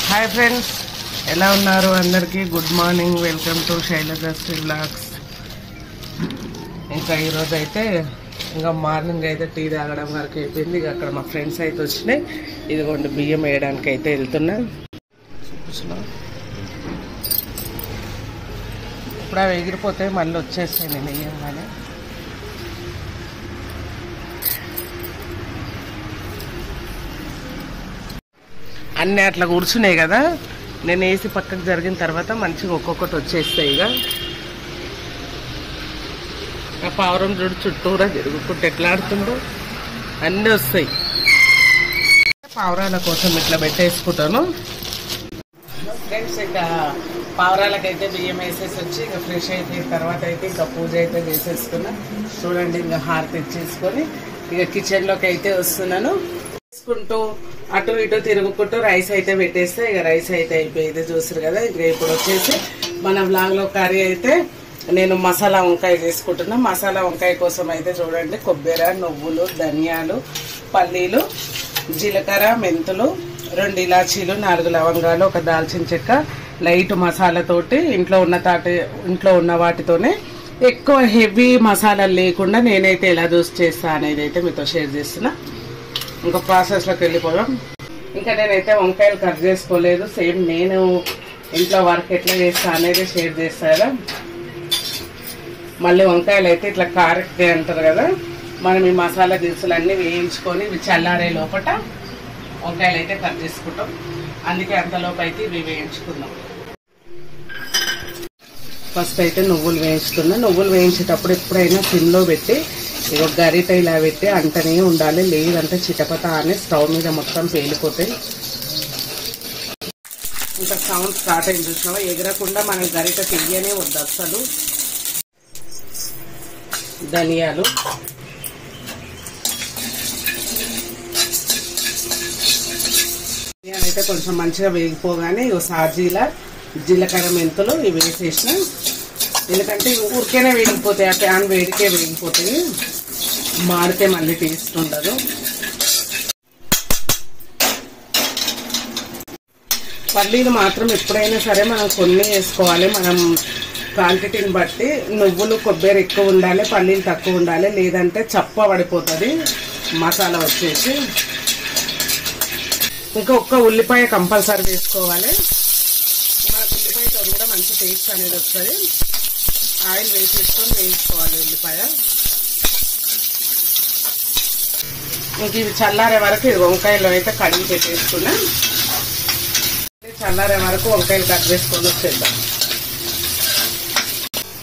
Hi friends, ఎలా ఉన్నారు? అందరికీ good morning. Welcome to Shailajasri vlogs. ఇంకా ఈరోజు అయితే ఇంకా మార్నింగ్ అయితే టీ తాగడం వరకు అయిపోయింది. ఇక అక్కడ మా ఫ్రెండ్స్ అయితే వచ్చినాయి. ఇదిగోండి బియ్యం వేయడానికి అయితే వెళ్తున్నా. ఇప్పుడు అవి ఎగిరిపోతే మళ్ళీ వచ్చేస్తాయి నేను వేయంగానే. అన్నీ అట్లా కూర్చున్నాయి కదా, నేను వేసి పక్కకు జరిగిన తర్వాత మంచిగా ఒక్కొక్కటి వచ్చేస్తాయి. ఇక ఆ పావురం చూడు చుట్టూరా తిరుగుకుంటూ ఎట్లా ఆడుతుందో అన్నీ వస్తాయి. పావురాల కోసం ఇట్లా పెట్టేసుకుంటాను ఫ్రెండ్స్. ఇక పావురాలకైతే బియ్యం వేసేసి వచ్చి ఇక ఫ్రెష్ అయిపోయిన తర్వాత అయితే ఇంకా పూజ అయితే చేసేసుకున్నా. చూడండి, ఇంకా హారతి ఇచ్చేసుకొని ఇక కిచెన్లోకి అయితే వస్తున్నాను. తీసుకుంటూ అటు ఇటు తిరుగుకుంటూ రైస్ అయితే పెట్టేస్తే ఇక రైస్ అయితే అయిపోయింది. చూసారు కదా. ఇక ఇప్పుడు వచ్చేసి మన వ్లాగ్లో కర్రీ అయితే నేను మసాలా వంకాయ చేసుకుంటున్నా. మసాలా వంకాయ కోసం అయితే చూడండి, కొబ్బరి, నువ్వులు, ధనియాలు, పల్లీలు, జీలకర్ర, మెంతులు, 2 ఇలాచీలు, 4 లవంగాలు, ఒక దాల్చిన చెక్క, లైట్ మసాలాతోటి ఇంట్లో ఉన్న వాటితోనే ఎక్కువ హెవీ మసాలాలు లేకుండా నేనైతే ఎలా చేస్తా అనేది అయితే మీతో షేర్ చేస్తున్నా. ఇంకా ప్రాసెస్లోకి వెళ్ళిపోదాం. ఇంకా నేనైతే వంకాయలు కట్ చేసుకోలేదు. సేమ్ నేను ఇంట్లో వర్క్ ఎట్లా చేస్తా అనేది షేర్ చేస్తా కదా. మళ్ళీ వంకాయలు అయితే ఇట్లా కారెక్టే అంటారు కదా. మనం ఈ మసాలా దినుసులు అన్నీ వేయించుకొని ఇవి చల్లారే లోపల వంకాయలు అయితే కట్ చేసుకుంటాం. అందుకే అంతలోపు అయితే ఇవి వేయించుకుందాం. ఫస్ట్ అయితే నువ్వులు వేయించుకున్నా. నువ్వులు వేయించేటప్పుడు ఎప్పుడైనా సిమ్లో పెట్టి ఇక గరిట ఇలా పెట్టి అంటనే ఉండాలి, లేదంటే చిటపట అని స్టవ్ మీద మొత్తం పేలిపోతాయి. ఇంకా సౌండ్ స్టార్ట్ అయింది చూసినావా, ఎగరకుండా మనం గరిట తీయనే వద్దు అసలు. ధనియాలు, అయితే కొంచెం మంచిగా వేగిపోగానే ఇవి సాజీల, జీలకర్ర, మెంతులు ఇవి వేసేసిన. ఎందుకంటే ఊరికేనే వేగిపోతాయి, ఆ ప్యాన్ వేడికే వేగిపోతాయి, మాడితే మళ్ళీ టేస్ట్ ఉండదు. పల్లీలు మాత్రం ఎప్పుడైనా సరే మనం కొన్ని వేసుకోవాలి, మనం క్వాంటిటీని బట్టి. నువ్వులు, కొబ్బరి ఎక్కువ ఉండాలి, పల్లీలు తక్కువ ఉండాలి, లేదంటే చప్ప పడిపోతుంది మసాలా వచ్చేసి. ఇంకా ఒక్క ఉల్లిపాయ కంపల్సరీ వేసుకోవాలి. మనకు ఉల్లిపాయతో కూడా మంచి టేస్ట్ అనేది వస్తుంది. ఆయిల్ వేసేసుకొని వేయించుకోవాలి ఉల్లిపాయ. ఇంక ఇవి చల్లారే వరకు ఇది వంకాయలు అయితే కడిగి పెట్టేసుకున్నా. చల్లారే వరకు వంకాయలు కట్ చేసుకొని వచ్చేద్దాం.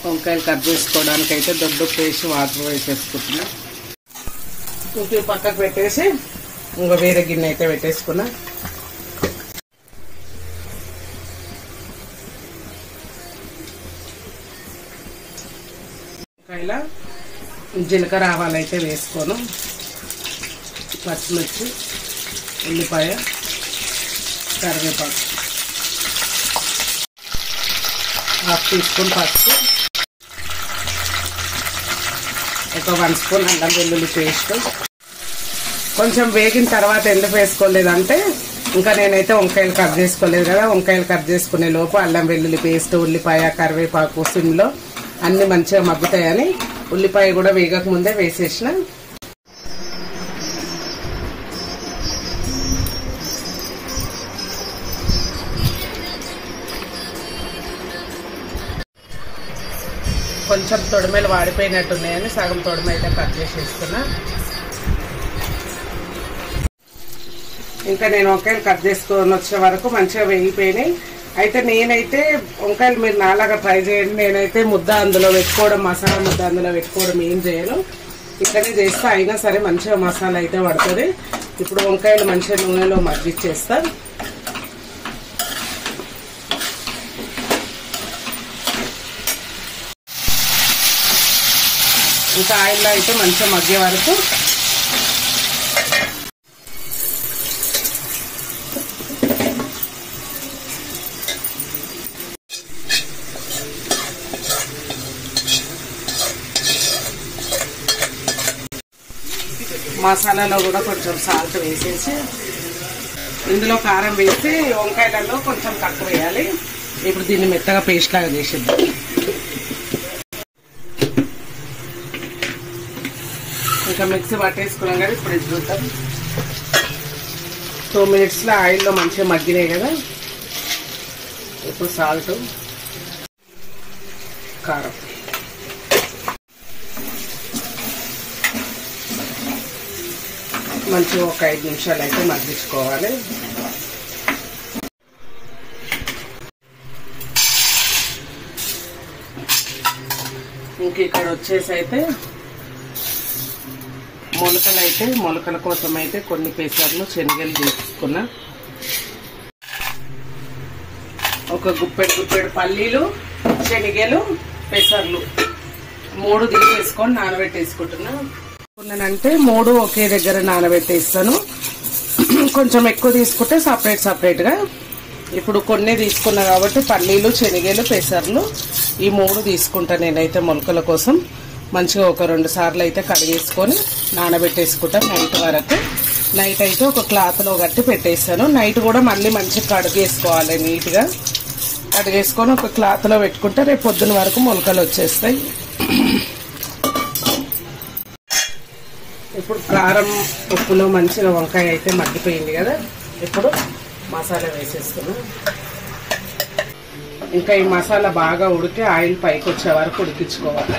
వంకాయలు కట్ చేసుకోవడానికి అయితే దొడ్డు వేసి వాటర్ వేసేసుకుంటున్నా. ఇంక పక్కకు పెట్టేసి ఇంకా వేరే గిన్నె అయితే పెట్టేసుకున్నా. వంకాయల జీలకర్ర, ఆవాలు అయితే వేసుకోను, పచ్చిమిర్చి, ఉల్లిపాయ, కరివేపాకు, 1/2 టీ స్పూన్ పసుపు, ఒక 1 స్పూన్ అల్లం వెల్లుల్లి పేస్ట్. కొంచెం వేగిన తర్వాత ఎందుకు వేసుకోలేదంటే ఇంకా నేనైతే వంకాయలు కట్ చేసుకోలేదు కదా. వంకాయలు కట్ చేసుకునే లోపు అల్లం వెల్లుల్లి పేస్ట్, ఉల్లిపాయ, కరివేపాకు సిమ్లో అన్నీ మంచిగా మగ్గుతాయని ఉల్లిపాయ కూడా వేగక ముందే వేసేసిన. కొంచెం తొడిమెలు వాడిపోయినట్టున్నాయని సగం తొడిమ అయితే కట్ చేసేస్తున్నా. ఇంకా నేను వంకాయలు కట్ చేసుకొని వచ్చే వరకు మంచిగా వేగిపోయినాయి. అయితే నేనైతే వంకాయలు మీరు నాలాగా ట్రై చేయండి. నేనైతే ముద్ద అందులో పెట్టుకోవడం, మసాలా ముద్ద అందులో పెట్టుకోవడం ఏం చేయను, ఇక్కడే చేస్తా. అయినా సరే మంచిగా మసాలా అయితే పడుతుంది. ఇప్పుడు వంకాయలు మంచిగా నూనెలో మగ్గిచ్చేస్తా. ఇంకా ఆయిల్లో అయితే మంచిగా మగ్గే వరకు మసాలాలో కూడా కొంచెం సాల్ట్ వేసేసి ఇందులో కారం వేసి వంకాయలలో కొంచెం తక్కువ వేయాలి. ఇప్పుడు దీన్ని మెత్తగా పేస్ట్ లాగా చేసేద్దాం. ఇంకా మిక్సీ పట్టేసుకున్నాం కదా, ఇప్పుడు ఇది చూద్దాం. 2 minutesలో ఆయిల్లో మంచిగా మగ్గినాయి కదా. ఇప్పుడు సాల్ట్, కారం, మంచిగా ఒక 5 నిమిషాలు అయితే మగ్గించుకోవాలి. ఇంక ఇక్కడ వచ్చేసి అయితే మొలకల కోసం అయితే కొన్ని పెసర్లు శనగలు తీసుకున్నా. ఒక గుప్పెడు పల్లీలు, శనగలు, పెసర్లు 3 తీసేసుకొని నానబెట్టేసుకుంటున్నా. అంటే 3 ఒకే దగ్గర నానబెట్టేస్తాను. కొంచెం ఎక్కువ తీసుకుంటే సపరేట్గా. ఇప్పుడు కొన్ని తీసుకున్నా కాబట్టి పల్లీలు, శనగలు, పెసర్లు ఈ 3 తీసుకుంటా నేనైతే మొలకల కోసం. మంచిగా ఒక 2 సార్లు అయితే కడిగేసుకొని నానబెట్టేసుకుంటా నైట్ వరకు. నైట్ అయితే ఒక క్లాత్లో కట్టి పెట్టేస్తాను. నైట్ కూడా మళ్ళీ మంచిగా కడిగేసుకోవాలి. నీట్గా కడిగేసుకొని ఒక క్లాత్లో పెట్టుకుంటే రేపు పొద్దున వరకు మొలకలు వచ్చేస్తాయి. ఇప్పుడు కారం ఉప్పులో మంచిగా వంకాయ అయితే మగ్గిపోయింది కదా. ఇప్పుడు మసాలా వేసేసుకున్నాం. ఇంకా ఈ మసాలా బాగా ఉడికి ఆయిల్ పైకి వచ్చే వరకు ఉడికించుకోవాలి.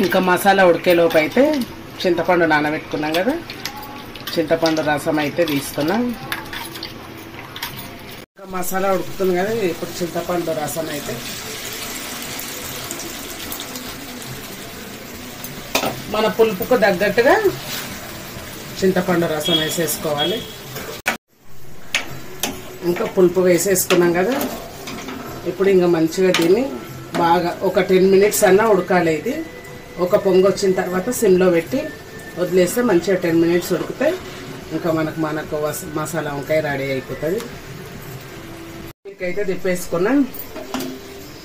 ఇంకా మసాలా ఉడికేలోపు అయితే చింతపండు నానబెట్టుకున్నాం కదా, చింతపండు రసం అయితే తీసుకున్నాం. ఇంకా మసాలా ఉడుకుతుంది కదా, ఇప్పుడు చింతపండు రసం అయితే మన పులుపుకు తగ్గట్టుగా చింతపండు రసం వేసేసుకోవాలి. ఇంకా పులుపు వేసేసుకున్నాం కదా. ఇప్పుడు ఇంకా మంచిగా దీన్ని బాగా ఒక 10 minutes అన్నా ఉడకాలి. ఇది ఒక పొంగు వచ్చిన తర్వాత సిమ్లో పెట్టి వదిలేస్తే మంచిగా 10 minutes ఉడుకుతాయి. ఇంకా మనకు మసాలా వంకాయ రెడీ అయిపోతుంది. ఇంకైతే తిప్పేసుకున్నాం.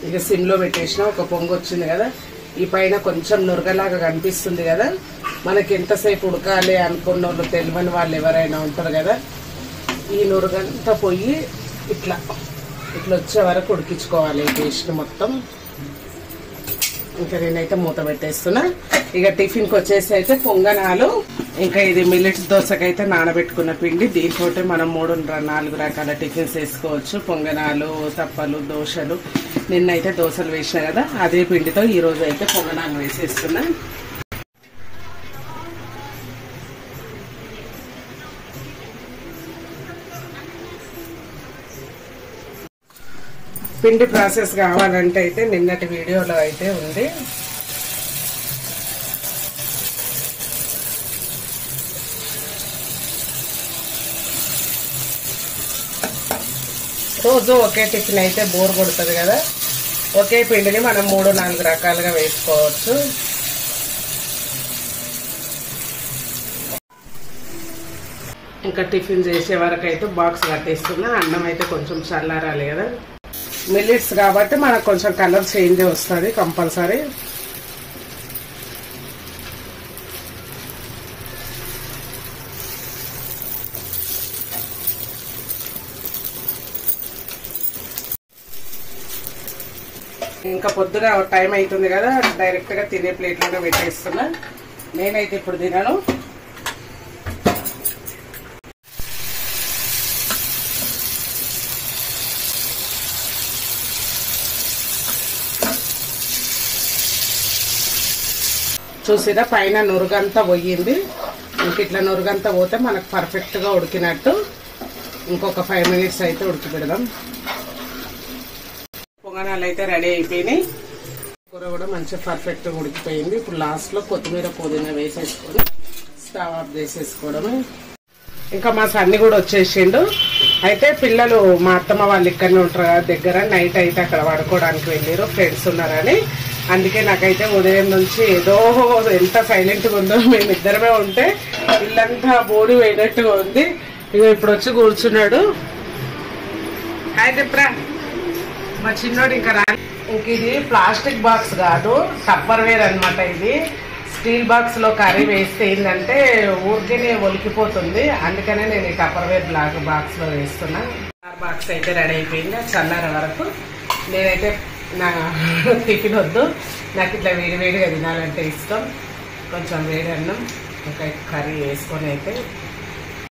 ఇక సిమ్లో పెట్టేసిన ఒక పొంగు వచ్చింది కదా. ఈ పైన కొంచెం నురగలాగా కనిపిస్తుంది కదా. మనకి ఎంతసేపు ఉడకాలి అనుకున్న వాళ్ళు, తెలియని వాళ్ళు ఎవరైనా ఉంటారు కదా. ఈ నురగంతా పోయి ఇట్లా వచ్చే వరకు ఉడికించుకోవాలి ఈ పేస్ట్ మొత్తం. ఇంకా నేనైతే మూత పెట్టేస్తున్నా. ఇక టిఫిన్కి వచ్చేసి అయితే పొంగనాలు, ఇంకా ఇది మిల్లెట్స్ దోశకైతే నానబెట్టుకున్న పిండి. దీంతో మనం 3-4 రకాల టిఫిన్స్ వేసుకోవచ్చు. పొంగనాలు, తప్పలు, దోశలు. నిన్నైతే దోశలు వేసిన కదా, అదే పిండితో ఈరోజు అయితే పొంగనాలు వేసేస్తున్నా. పిండి ప్రాసెస్ కావాలంటే అయితే నిన్నటి వీడియోలో అయితే ఉంది. రోజు ఒకే టిఫిన్ అయితే బోర్ కొడుతుంది కదా. ఒకే పిండిని మనం 3-4 రకాలుగా వేసుకోవచ్చు. ఇంకా టిఫిన్ చేసే వరకు అయితే బాక్స్ కట్టేస్తున్నా. అన్నం అయితే కొంచెం చల్లారాలి కదా. మిల్లెట్స్ కాబట్టి మనకు కొంచెం కలర్ చేంజ్ వస్తుంది కంపల్సరీ. ఇంకా పొద్దున టైం అవుతుంది కదా, డైరెక్ట్గా తినే ప్లేట్లోనే పెట్టేస్తున్నా. నేనైతే ఇప్పుడు తినను. చూసినా పైన నురుగంతా పోయింది. ఇంక ఇట్లా నురుగంతా పోతే మనకు పర్ఫెక్ట్గా ఉడికినట్టు. ఇంకొక 5 minutes అయితే ఉడికి పెడదాం. పొంగనాలు అయితే రెడీ అయిపోయినాయి. కూర కూడా మంచిగా పర్ఫెక్ట్గా ఉడికిపోయింది. ఇప్పుడు లాస్ట్లో కొత్తిమీర, పుదీనా వేసేసుకొని స్టవ్ ఆఫ్ చేసేసుకోవడమే. ఇంకా మా సన్ని కూడా వచ్చేసిండు. అయితే పిల్లలు మా అత్తమ్మ వాళ్ళు ఇక్కడనే ఉంటారు కదా దగ్గర. నైట్ అయితే అక్కడ పడుకోవడానికి వెళ్ళారు, ఫ్రెండ్స్ ఉన్నారని. అందుకే నాకైతే ఉదయం నుంచి ఏదో ఎంత సైలెంట్గా ఉందో. మేమిద్దరమే ఉంటే ఇల్లంతా బోడి పోయినట్టుగా ఉంది. ఇక ఇప్పుడు వచ్చి కూర్చున్నాడు. హాయ్ చెప్పరా. మా చిన్నోడు ఇంకా ఇంక ఇది ప్లాస్టిక్ బాక్స్ కాదు, టప్పర్ వేర్ అనమాట. ఇది స్టీల్ బాక్స్ లో కర్రీ వేస్తే ఏంటంటే ఊరికేనే ఒలికిపోతుంది. అందుకనే నేను ఈ టప్పర్వేర్ బాక్స్ లో వేస్తున్నా. బాక్స్ అయితే రెడీ అయిపోయింది. చల్లార వరకు నేనైతే నా టిఫిన్ వద్దు, నాకు ఇట్లా వేడి వేడిగా తినాలంటే ఇష్టం. కొంచెం వేడి అన్నం ఒక కర్రీ వేసుకొని అయితే